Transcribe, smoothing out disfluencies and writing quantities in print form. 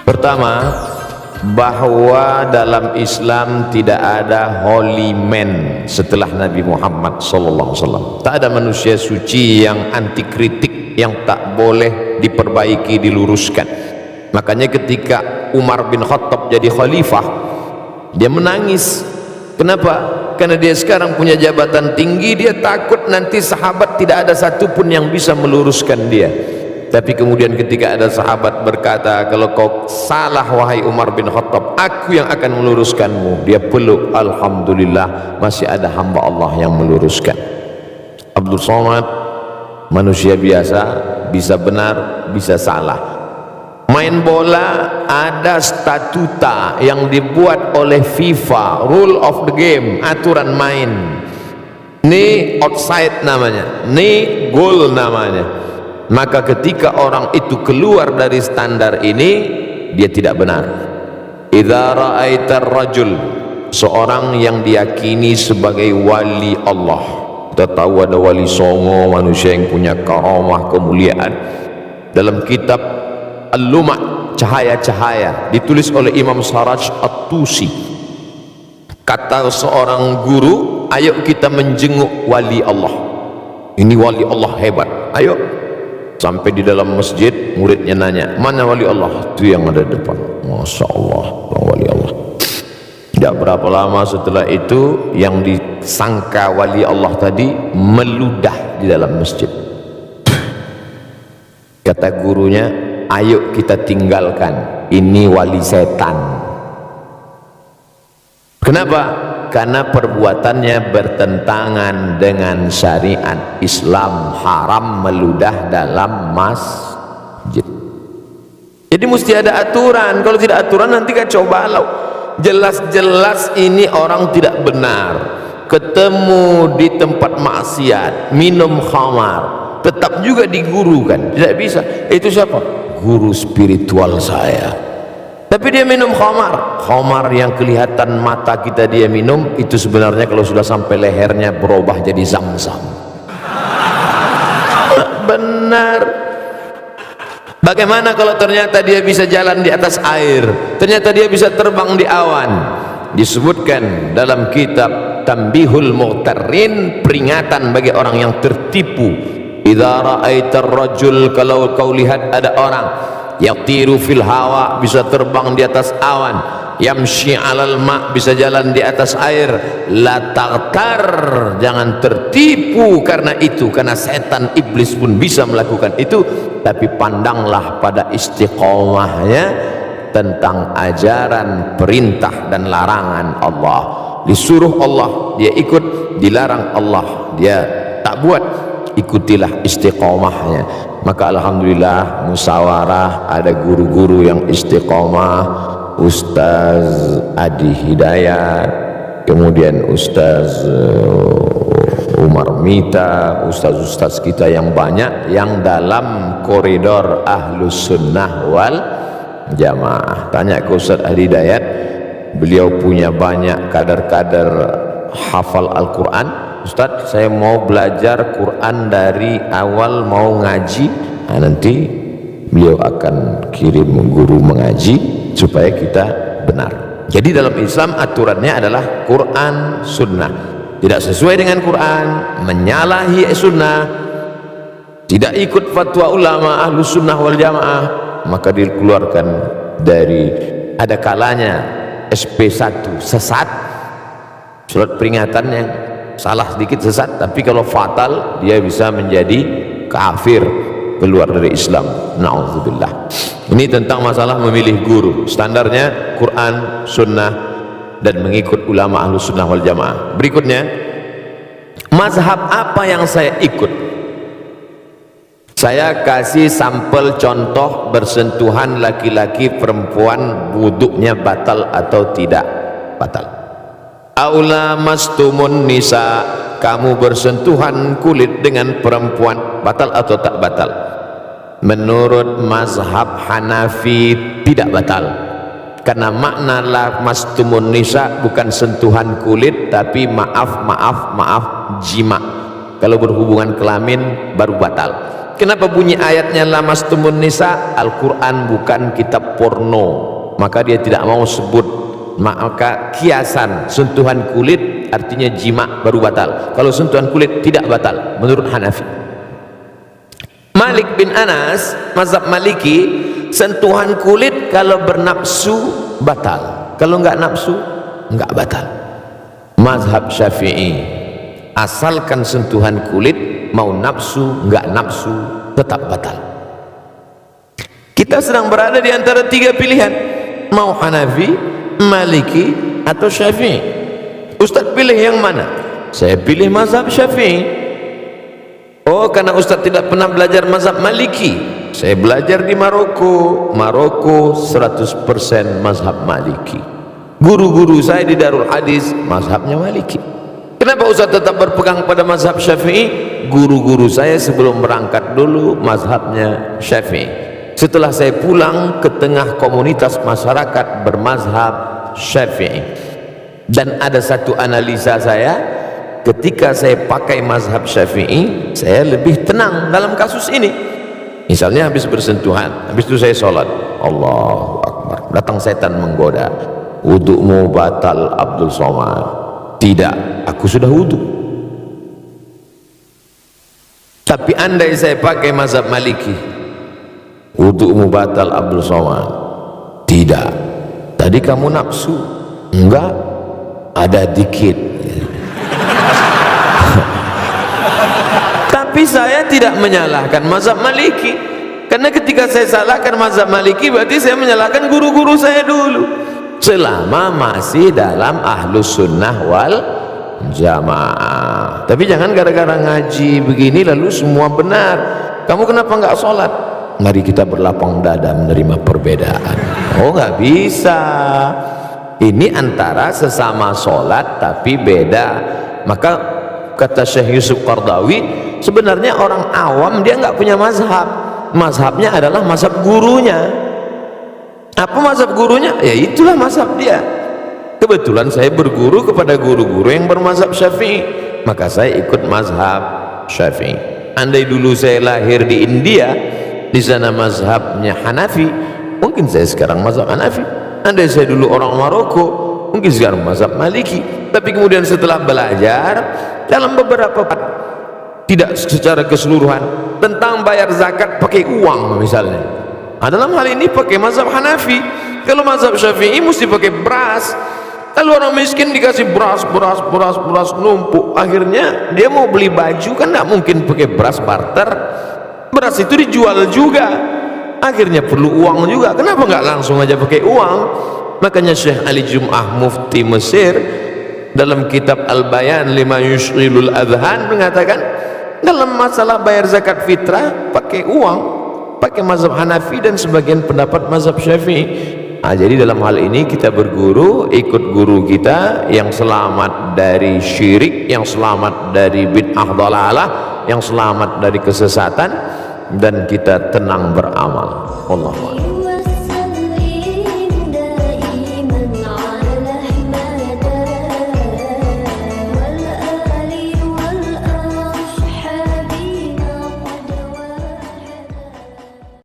Pertama, bahwa dalam Islam tidak ada holy man setelah Nabi Muhammad SAW. Tak ada manusia suci yang anti kritik, yang tak boleh diperbaiki, diluruskan. Makanya ketika Umar bin Khattab jadi khalifah, dia menangis. Kenapa? Karena dia sekarang punya jabatan tinggi, dia takut nanti sahabat tidak ada satupun yang bisa meluruskan dia. Tapi kemudian ketika ada sahabat berkata, kalau kau salah wahai Umar bin Khattab, aku yang akan meluruskanmu, dia peluk, alhamdulillah masih ada hamba Allah yang meluruskan. Abdul Somad manusia biasa, bisa benar, bisa salah. Main bola ada statuta yang dibuat oleh FIFA, rule of the game, aturan main. Ini outside namanya, ini goal namanya. Maka ketika orang itu keluar dari standar ini, dia tidak benar. Idza ra'aitar rajul, seorang yang diyakini sebagai wali Allah. Kita tahu ada wali songo, manusia yang punya karamah, kemuliaan. Dalam kitab Al-Luma', cahaya-cahaya, ditulis oleh Imam Saraj At-Tusi, kata seorang guru, ayo kita menjenguk wali Allah. Ini wali Allah hebat, ayo. Sampai di dalam masjid, muridnya nanya, mana wali Allah? Itu yang ada di depan. Masya Allah, wali Allah. Tidak berapa lama setelah itu, yang disangka wali Allah tadi meludah di dalam masjid. Kata gurunya, ayo kita tinggalkan, ini wali setan. Kenapa? Karena perbuatannya bertentangan dengan syariat Islam, haram meludah dalam masjid. Jadi mesti ada aturan. Kalau tidak aturan nanti kacau balau. Jelas-jelas ini orang tidak benar. Ketemu di tempat maksiat, minum khamar, tetap juga digurukan. Tidak bisa. Itu siapa? Guru spiritual saya. Tapi dia minum khamar. Khamar yang kelihatan mata kita dia minum, itu sebenarnya kalau sudah sampai lehernya berubah jadi zam-zam. Benar. Bagaimana kalau ternyata dia bisa jalan di atas air, ternyata dia bisa terbang di awan? Disebutkan dalam kitab Tanbihul Mughtarrin, peringatan bagi orang yang tertipu. Idza ra'aitar rajul, kalau kau lihat ada orang yatiru fil hawa, bisa terbang di atas awan, yamshi alal ma, bisa jalan di atas air, la taghtar, jangan tertipu karena itu, karena setan iblis pun bisa melakukan itu. Tapi pandanglah pada istiqomahnya tentang ajaran, perintah dan larangan Allah. Disuruh Allah dia ikut, dilarang Allah dia tak buat. Ikutilah istiqomahnya. Maka alhamdulillah musyawarah, ada guru-guru yang istiqomah, Ustaz Adi Hidayat, kemudian Ustaz Umar Mita, ustaz-ustaz kita yang banyak yang dalam koridor Ahlus Sunnah wal Jamaah. Tanya ke Ustaz Adi Hidayat, beliau punya banyak kader-kader hafal Al-Quran. Ustaz, saya mau belajar Quran dari awal, mau ngaji. Nah, nanti beliau akan kirim guru mengaji supaya kita benar. Jadi dalam Islam aturannya adalah Quran Sunnah. Tidak sesuai dengan Quran, menyalahi Sunnah, tidak ikut fatwa ulama Ahlus Sunnah wal Jamaah, maka dikeluarkan dari, ada kalanya SP1 sesat, surat peringatannya salah sedikit sesat, tapi kalau fatal dia bisa menjadi kafir, keluar dari Islam. Na'udzubillah. Ini tentang masalah memilih guru. Standarnya Quran, Sunnah, dan mengikut ulama Ahlus Sunnah wal Jamaah. Berikutnya, mazhab apa yang saya ikut? Saya kasih sampel contoh bersentuhan laki-laki perempuan, wuduknya batal atau tidak batal. Aula mastumun nisa, kamu bersentuhan kulit dengan perempuan, batal atau tak batal? Menurut mazhab Hanafi tidak batal, karena makna la mastumun nisa bukan sentuhan kulit, tapi maaf jima. Kalau berhubungan kelamin baru batal. Kenapa bunyi ayatnya lamastumun nisa? Al-Quran bukan kitab porno, maka dia tidak mau sebut. Maka kiasan sentuhan kulit artinya jima baru batal. Kalau sentuhan kulit tidak batal menurut Hanafi. Malik bin Anas, mazhab Maliki, sentuhan kulit kalau bernafsu batal, kalau enggak nafsu enggak batal. Mazhab Syafi'i, asalkan sentuhan kulit, mau nafsu enggak nafsu tetap batal. Kita sedang berada di antara tiga pilihan, mau Hanafi, Maliki atau Syafi'i. Ustaz pilih yang mana? Saya pilih mazhab Syafi'i. Oh, karena Ustaz tidak pernah belajar mazhab Maliki. Saya belajar di Maroko. Maroko 100% mazhab Maliki. Guru-guru saya di Darul Hadis mazhabnya Maliki. Kenapa Ustaz tetap berpegang pada mazhab Syafi'i? Guru-guru saya sebelum berangkat dulu mazhabnya Syafi'i. Setelah saya pulang ke tengah komunitas masyarakat bermazhab Syafi'i. Dan ada satu analisa saya, ketika saya pakai mazhab Syafi'i, saya lebih tenang dalam kasus ini. Misalnya habis bersentuhan, habis itu saya sholat, Allahu Akbar, datang setan menggoda, wudu'mu batal Abdul Somad. Tidak, aku sudah wudu. Tapi andai saya pakai mazhab Maliki, wudu'mu batal Abdul Somad. Tidak, tadi kamu nafsu. Enggak, ada dikit. Tapi saya tidak menyalahkan mazhab Maliki, karena ketika saya salahkan mazhab Maliki berarti saya menyalahkan guru-guru saya dulu, selama masih dalam ahlus sunnah wal jamaah. Tapi jangan gara-gara ngaji begini lalu semua benar. Kamu kenapa nggak sholat? Mari kita berlapang dada menerima perbedaan. Oh, nggak bisa. Ini antara sesama sholat tapi beda. Maka kata Syekh Yusuf Qardawi, sebenarnya orang awam dia nggak punya mazhab. Mazhabnya adalah mazhab gurunya. Apa mazhab gurunya? Ya itulah mazhab dia. Kebetulan saya berguru kepada guru-guru yang bermazhab Syafi'i, maka saya ikut mazhab Syafi'i. Andai dulu saya lahir di India, di sana mazhabnya Hanafi, mungkin saya sekarang mazhab Hanafi. Andai saya dulu orang Maroko, mungkin sekarang mazhab Maliki. Tapi kemudian setelah belajar dalam beberapa, tidak secara keseluruhan, tentang bayar zakat pakai uang misalnya, dalam hal ini pakai mazhab Hanafi. Kalau mazhab Syafi'i mesti pakai beras. Lalu orang miskin dikasih beras numpuk, akhirnya dia mau beli baju kan tidak mungkin pakai beras barter. Beras itu dijual juga, akhirnya perlu uang juga. Kenapa nggak langsung aja pakai uang? Makanya Syekh Ali Jum'ah mufti Mesir dalam kitab Al-Bayan lima yushghilul adhan mengatakan, dalam masalah bayar zakat fitrah pakai uang, pakai mazhab Hanafi dan sebagian pendapat mazhab Syafi'i. Jadi dalam hal ini kita berguru, ikut guru kita yang selamat dari syirik, yang selamat dari bid'ah dhalalah, yang selamat dari kesesatan, dan kita tenang beramal. Wallahu a'lam.